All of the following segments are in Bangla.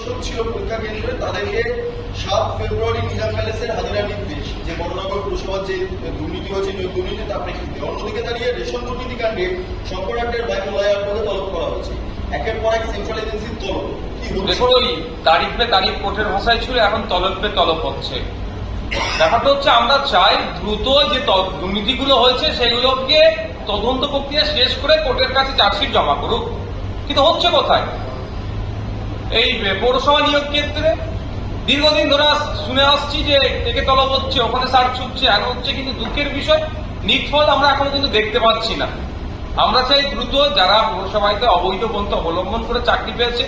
দর্শক ছিল পরীক্ষা কেন্দ্রে তাদেরকে 7 ফেব্রুয়ারি নিজাম প্যালেসের হাজিরা নির্দেশ যে বড়নগর পুরসভার যে দুর্নীতি হয়েছে দুর্নীতি তার প্রেক্ষিতে। অন্যদিকে দাঁড়িয়ে রেশন দুর্নীতি কাণ্ডে শঙ্করাড্ডের ভাই মোলায়ারকে তলব করা হয়েছে। একের পর এক সেন্ট্রাল এজেন্সির তলব। দেখুন, ওই তারিখ পে তারিখ কোর্টের ভাষায় ছিল, এখন তলব পে তলব হচ্ছে। ব্যাপারটা হচ্ছে আমরা চাই দ্রুত যে দুর্নীতিগুলো হয়েছে সেগুলোকে তদন্ত প্রক্রিয়া শেষ করে কোর্টের কাছে চার্জশিট জমা করুক, কিন্তু হচ্ছে কোথায়? এই পৌরসভা নিয়োগ ক্ষেত্রে দীর্ঘদিন ধরে শুনে আসছি যে একে তলব হচ্ছে, ওখানে সার্চ হচ্ছে, এন হচ্ছে, কিন্তু দুঃখের বিষয় নিটফল আমরা এখনো কিন্তু দেখতে পাচ্ছি না। আমরা চাই দ্রুত যারা পৌরসভাতে অবৈধ পন্থা অবলম্বন করে চাকরি পেয়েছে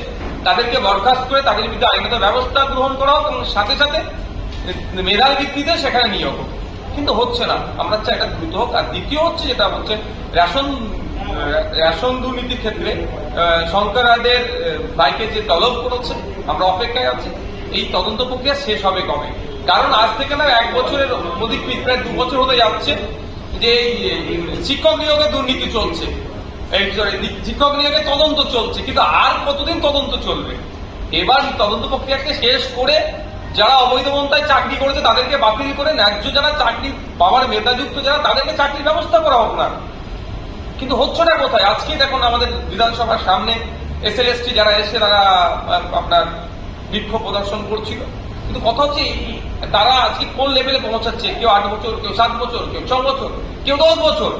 তাদেরকে বরখাস্ত করে তাদের বিরুদ্ধে আইনত ব্যবস্থা গ্রহণ করা হোক এবং সাথে সাথে মেধার ভিত্তিতে সেখানে নিয়োগ হোক, কিন্তু হচ্ছে না। আমরা চাই এটা দ্রুত হোক। আর দ্বিতীয় হচ্ছে যেটা হচ্ছে রেশন দুর্নীতির ক্ষেত্রে শঙ্করাদের ভাইকে যে তলব করেছে, আমরা অপেক্ষায় আছি এই তদন্ত প্রক্রিয়া শেষ হবে কবে। কারণ আজ থেকে না 1 বছরের অধিক, প্রায় 2 বছর হতে যাচ্ছে যে শিক্ষক নিয়োগে দুর্নীতি চলছে, শিক্ষক নিয়োগে তদন্ত চলছে, কিন্তু আর কতদিন তদন্ত চলবে? এবার তদন্ত প্রক্রিয়াকে শেষ করে যারা অবৈধ পন্থায় চাকরি করেছে তাদেরকে বাতিল করে ন্যায্য যারা চাকরি পাওয়ার মেধাযুক্ত যারা তাদেরকে চাকরির ব্যবস্থা করা হোক না, কিন্তু হচ্ছে না কোথায়? আজকে দেখুন আমাদের বিধানসভার সামনে এসএলএসটি যারা এসে তারা আপনার বিক্ষোভ প্রদর্শন করছিল, কিন্তু কথা হচ্ছে তারা আজকে কোন লেভেলে পৌঁছাচ্ছে? কেউ 8 বছর, কেউ 7 বছর, কেউ 6 বছর, কেউ 10 বছর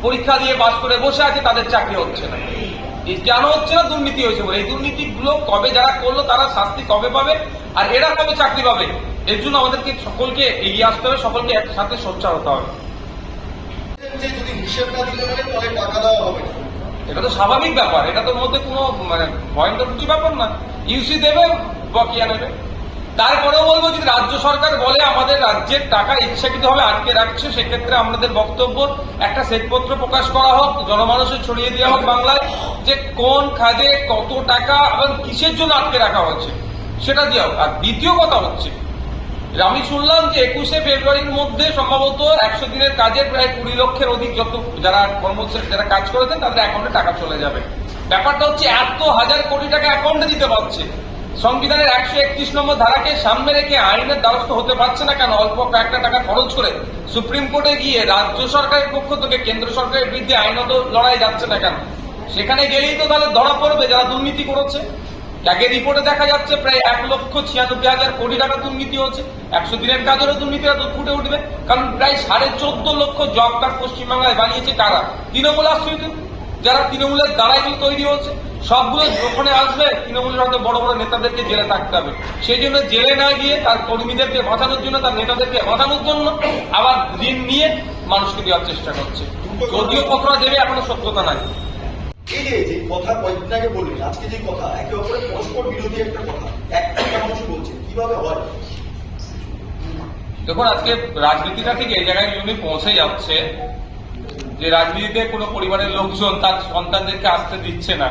পরীক্ষা দিয়ে পাশ করে বসে আছে, তাদের চাকরি হচ্ছে না। কেন হচ্ছে না? দুর্নীতি হয়েছে বলে। এই দুর্নীতিগুলো কবে যারা করলো তারা শাস্তি কবে পাবে আর এরা কবে চাকরি পাবে? এর জন্য আমাদেরকে সকলকে এগিয়ে আসতে হবে, সকলকে একসাথে সোচ্চার হতে হবে। এটা তো স্বাভাবিক ব্যাপার, এটা তোর মধ্যে কোনো ভয়ঙ্কর কিছু ব্যাপার না। ইউসি দেবে, বকেয়া নেবে। তারপরেও বলবো যদি রাজ্য সরকার বলে আমাদের রাজ্যের টাকা ইচ্ছাকৃতভাবে আটকে রাখছে, সেক্ষেত্রে আমাদের বক্তব্য একটা শ্বেতপত্র প্রকাশ করা হোক, জনমানুষে ছড়িয়ে দেওয়া হোক বাংলায় যে কোন খাতে কত টাকা এবং কিসের জন্য আটকে রাখা হচ্ছে, সেটা দেওয়া হোক। আর দ্বিতীয় কথা হচ্ছে, আমি শুনলাম যে 21শে ফেব্রুয়ারির মধ্যে সম্ভবত 100 দিনের কাজের প্রায় 20 লক্ষের অধিক যত যারা কর্মচারী যারা কাজ করেছেন তাদের অ্যাকাউন্টে টাকা চলে যাবে। ব্যাপারটা হচ্ছে এত হাজার কোটি টাকা অ্যাকাউন্টে দিতে পারছে, সংবিধানের 131 নম্বর ধারাকে সামনে রেখে আইনের দ্বারস্থ হতে পারছে না কেন? অল্প কয়েকটা টাকা খরচ করে সুপ্রিম কোর্টে গিয়ে রাজ্য সরকারের পক্ষ থেকে কেন্দ্র সরকারের বিরুদ্ধে আইনত লড়াই যাচ্ছে না কেন? সেখানে গেলেই তো তাহলে ধরা পড়বে যারা দুর্নীতি করেছে। আগে রিপোর্টে দেখা যাচ্ছে প্রায় 1,96,000 কোটি টাকা দুর্নীতি হচ্ছে। 100 দিনের কাজেরও দুর্নীতিটা তো ফুটে উঠবে, কারণ প্রায় 14.5 লক্ষ জব কার্ড পশ্চিমবাংলায় বানিয়েছে কারা? তৃণমূল আশ্রিত যারা তৃণমূলের দ্বারা এগুলো তৈরি হচ্ছে। সবগুলো ওখানে আসবে, তৃণমূলের হয়তো বড় বড় নেতাদেরকে জেলে থাকতে হবে। সেই জন্য জেলে না গিয়ে তার কর্মীদেরকে বাঁচানোর জন্য, তার নেতাদেরকে বাঁচানোর জন্য আবার ঋণ নিয়ে মানুষকে দেওয়ার চেষ্টা করছে। যদিও কতটা দেবে এখনো সত্যতা নাই। এই যে কথা কয়েকদিন আগে বললেন, আজকে যে কথা একে অপরের পরস্পর বিরোধী একটা কথা, একটা মানুষ বলছে, কিভাবে হয়? দেখুন, আজকে রাজনীতিটা ঠিক এই জায়গায় জন্য পৌঁছে যাচ্ছে যে রাজনীতিতে কোনো পরিবারের লোকজন তার সন্তানদেরকে আসতে দিচ্ছে না।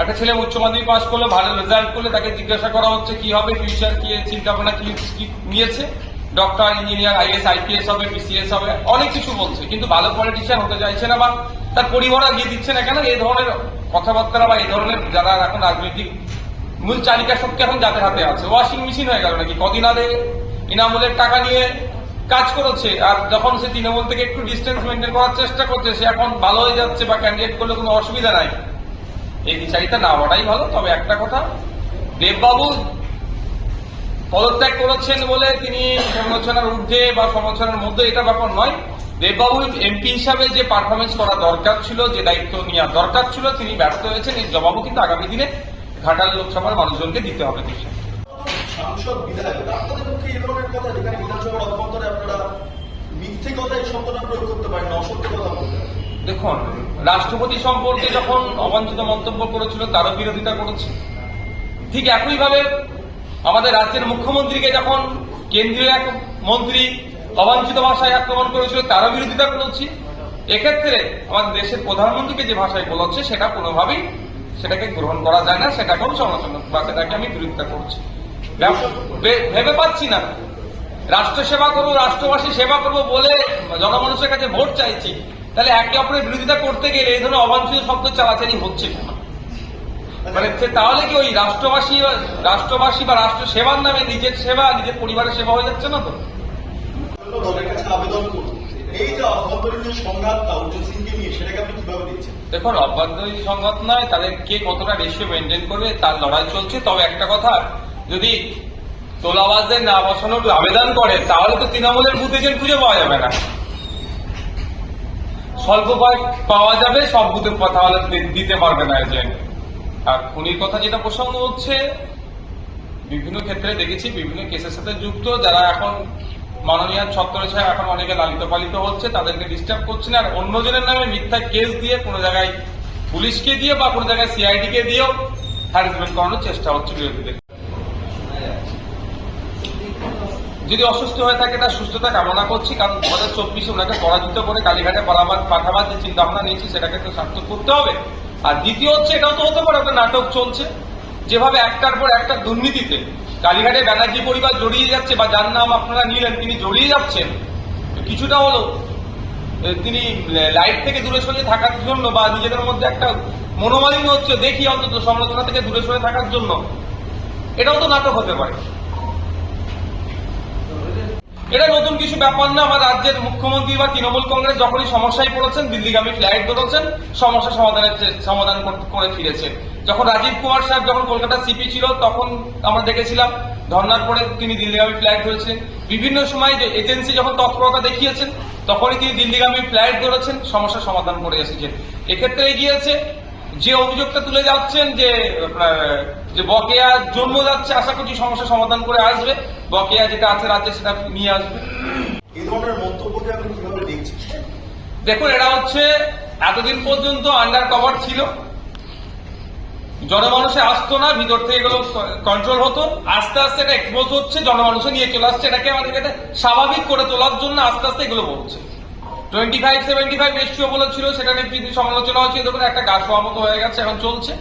একটা ছেলে উচ্চ মাধ্যমিক পাস করলে, ভালো রেজাল্ট করলে তাকে জিজ্ঞাসা করা হচ্ছে কি হবে, ফিউচার কি, চিন্তা ভাবনা কি নিয়েছে, ডক্টর, ইঞ্জিনিয়ার, আইএস, আইপিএস হবে, বিসিএস হবে, অনেক কিছু বলছে, কিন্তু ভালো পলিটিশিয়ান হতে চাইছে না বা তার পরিবার গিয়ে দিচ্ছে না কেন? এই ধরনের কথাবার্তা বা এই ধরনের যারা এখন রাজনৈতিক মূল চালিকা শক্তি এখন যাদের হাতে আছে। ওয়াশিং মেশিন হয়ে গেল নাকি? কদিন আগে ইনামুলের টাকা নিয়ে কাজ করেছে, আর যখন সে তৃণমূল থেকে একটু ডিস্টেন্স মেনটেন করার চেষ্টা করছে, সে এখন ভালো হয়ে যাচ্ছে বা ক্যান্ডিডেট করলে কোনো অসুবিধা নাই। এই বিচারিতা না হওয়াটাই ভালো। তবে একটা কথা, দেববাবু পদত্যাগ করেছেন বলে তিনি সমালোচনার ঊর্ধ্বে বা সমালোচনার মধ্যে, এটা ব্যাপার নয়। দেববাবু এমপি হিসাবে যে পারফরমেন্স করা দরকার ছিল, যে দায়িত্ব নেওয়া দরকার ছিল, তিনি ব্যর্থ হয়েছেন। এই জবাবও কিন্তু আগামী দিনে ঘাটাল লোকসভার মানুষজনকে দিতে হবে। সাংসদ বিধায়ক আপনাদের পক্ষে এই ধরনের কথা, যেখানে বিধানসভার অভ্যন্তরে আপনারা মিথ্যে কথাই শব্দটা প্রয়োগ করতে পারেন না, অসত্য কথা বলতে পারেন। দেখুন, রাষ্ট্রপতি সম্পর্কে যখন অবাঞ্ছিত মন্তব্য করেছিল তারও বিরোধিতা করেছে। ঠিক একইভাবে আমাদের রাজ্যের মুখ্যমন্ত্রীকে যখন কেন্দ্রীয় এক মন্ত্রী অবাঞ্ছিত ভাষায় আক্রমণ করেছিল তারও বিরোধিতা করেছি। এক্ষেত্রে আমাদের দেশের প্রধানমন্ত্রীকে যে ভাষায় বলাচ্ছে সেটা কোনোভাবেই সেটাকে গ্রহণ করা যায় না, সেটাকেও সমালোচনা বা সেটাকে আমি বিরোধিতা করছি। ভেবে পাচ্ছি না রাষ্ট্র সেবা করবো, রাষ্ট্রবাসী সেবা করবো বলে জনমানুষের কাছে ভোট চাইছি, তাহলে একে অপরের বিরোধিতা করতে গেলে এই ধরনের অবাঞ্ছিত শব্দ চালাচালি হচ্ছে কেন? মানে তাহলে কি ওই রাষ্ট্রবাসী বা রাষ্ট্র সেবার নামে নিজের সেবা নিজের পরিবারের সেবা হয়ে যাচ্ছে না তো? দলের কাছে আবেদন করুন, এই যে অভ্যন্তরীণ যে সংঘাতটা অর্জুন সিংকে নিয়ে, সেটাকে আপনি কিভাবে দেখছেন? দেখুন, অভ্যন্তরীণ সংঘাত নয়, তাদের কে কতটা রেশিও মেনটেন করবে তার লড়াই চলছে। তবে একটা কথা, যদি তোলাবাজদের না বসানোর আবেদন করে তাহলে তো তৃণমূলের বুথ এজেন্ট খুঁজে পাওয়া যাবে না। স্বল্প পাওয়া যাবে, সব বুথের কথা হলে দিতে পারবে না এজেন্ট। আর খুনির কথা যেটা প্রসঙ্গ হচ্ছে, বিভিন্ন ক্ষেত্রে দেখেছি বিভিন্ন কেসের সাথে যুক্ত যারা এখন মাননীয় ছত্রছায়া এখন অনেকে লালিত পালিত হচ্ছে, তাদেরকে ডিস্টার্ব করছে না। আর অন্যজনের নামে মিথ্যা কেস দিয়ে কোনো জায়গায় পুলিশকে দিয়ে বা কোনো জায়গায় সিআইডি কে দিয়েও হ্যারাসমেন্ট করানোর চেষ্টা হচ্ছে বিরোধীদের। যদি অসুস্থ হয়ে থাকে তার সুস্থতা কামনা করছি, কারণ 2024 ওনাকে পরাজিত করে কালীঘাটে পাঠাবার যে চিন্তা ভাবনা নিয়েছি সেটাকে তো সার্থক করতে হবে। আর দ্বিতীয় হচ্ছে, এটাও তো হতে পারে একটা নাটক চলছে, যেভাবে একটার পর একটা দুর্নীতিতে কালীঘাটে ব্যানার্জি পরিবার জড়িয়ে যাচ্ছে, বা যার নাম আপনারা নিলেন তিনি জড়িয়ে যাচ্ছেন, কিছুটা হলো তিনি লাইট থেকে দূরে সরে থাকার জন্য বা নিজেদের মধ্যে একটা মনোমালিন্য হচ্ছে দেখি অন্তত সমালোচনা থেকে দূরে সরে থাকার জন্য, এটাও তো নাটক হতে পারে। এটা নতুন কিছু ব্যাপার না। আমার রাজ্যের মুখ্যমন্ত্রী বা তৃণমূল কংগ্রেস যখনই সমস্যায় পড়েছেন, দিল্লিগামী ফ্লাইট ধরেছেন, সমস্যা সমাধান করে ফিরেছেন। যখন রাজীব কুমার সাহেব যখন কলকাতা সিপি ছিল, তখন আমরা দেখেছিলাম ধর্নার পরে তিনি দিল্লিগামী ফ্লাইট ধরেছিলেন। বিভিন্ন সময় যে এজেন্সি যখন তৎপরতা দেখিয়েছেন, তখনই তিনি দিল্লিগামী ফ্লাইট ধরেছেন, সমস্যা সমাধান করে এসেছেন। এক্ষেত্রে এগিয়েছে। যে অভিযোগটা তুলে যাচ্ছেন যে বকেয়া জন্ম যাচ্ছে, আশা করছি সমস্যা সমাধান করে আসবে, বকেয়া যেটা আছে রাজ্যে সেটা নিয়ে আসবে। এই ধরনের মন্তব্যকে আপনি কিভাবে দেখছেন? দেখুন, এটা হচ্ছে এতদিন পর্যন্ত আন্ডার কভার ছিল, জনমানুষে আসতো না, ভিতর থেকে এগুলো কন্ট্রোল হতো। আস্তে আস্তে এটা এক্সপোজ হচ্ছে, জনমানুষে নিয়ে চলে আসছে। এটাকে আমাদের স্বাভাবিক করে তোলার জন্য আস্তে আস্তে এগুলো বলছে। 25-75 রেশিও বলেছিল, সেটা নিয়ে সমালোচনা হচ্ছে, দেখুন একটা গা শোয়া মতো হয়ে গেছে, এখন চলছে।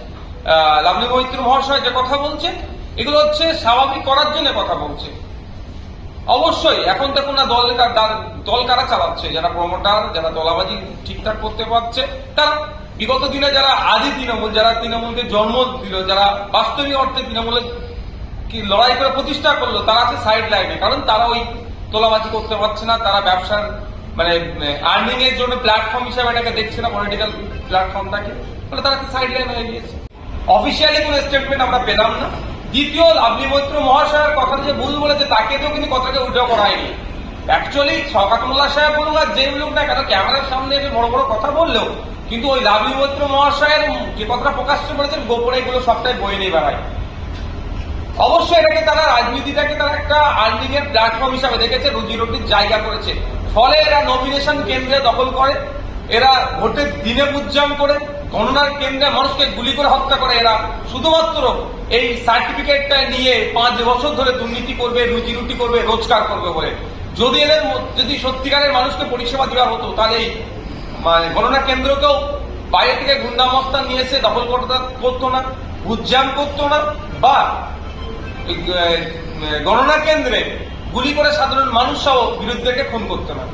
লাভলি মৈত্র মহাশয় যে কথা বলছে, এগুলো হচ্ছে স্বাভাবিক করার জন্য কথা বলছে। অবশ্যই এখন দেখুন না, দল কারা চালাচ্ছে, যারা প্রমোটার, যারা দলাবাজি ঠিকঠাক করতে পারছে তারা। বিগত দিনে যারা আদি তৃণমূল, যারা তৃণমূলকে জন্ম দিল, যারা বাস্তবিক অর্থে তৃণমূলের কি লড়াই করে প্রতিষ্ঠা করলো, তারা আছে সাইড লাইনে, কারণ তারা ওই তোলাবাজি করতে পারছে না। তারা ব্যবসার মানে আর্নিং এর জন্য প্ল্যাটফর্ম হিসাবে এটাকে দেখছে না, পলিটিক্যাল প্ল্যাটফর্মটাকে, ফলে তারা সাইড লাইন হয়ে গিয়েছে। অফিসিয়ালি কোনো স্টেটমেন্ট আমরা পেলাম না। দ্বিতীয়, লাভলি মৈত্র মহাশয়ের কথা যে ভুল বলেছে, তাকে তো কিন্তু কথাকে উল্টো করা হয়নি। অ্যাকচুয়ালি শওকত মোল্লা সাহেব বলুক আর যে বলুক না কেন, ক্যামেরার সামনে এসে বড় বড় কথা বললেও কিন্তু ওই লাভলি মৈত্র মহাশয়ের যে কথাটা প্রকাশ্যে করেছেন, গোপনে এগুলো সবটাই বয়ে নিয়ে বেড়ায়। অবশ্যই এটাকে তারা রাজনীতিটাকে তারা একটা আর্নিং এর প্ল্যাটফর্ম হিসাবে দেখেছে, রুজি রুটির জায়গা করেছে। ফলে এরা নমিনেশন কেন্দ্রে দখল করে, এরা ভোটের দিনে উজ্জাম করে, গণনার কেন্দ্রে মানুষকে গুলি করে হত্যা করে। এরা শুধুমাত্র এই সার্টিফিকেটটা নিয়ে 5 বছর ধরে দুর্নীতি করবে, রুজি রুটি করবে, রোজগার করবে বলে। যদি এদের যদি সত্যিকারের মানুষকে পরিষেবা দেওয়া হতো, তাহলে এই গণনা কেন্দ্রকেও বাইরে থেকে গুন্ডামস্তান নিয়ে এসে দখল করতো না, উজ্জাম করতো না, বা গণনা কেন্দ্রে গুলি করে সাধারণ মানুষ সহ বিরোধীদেরকে খুন করতো না।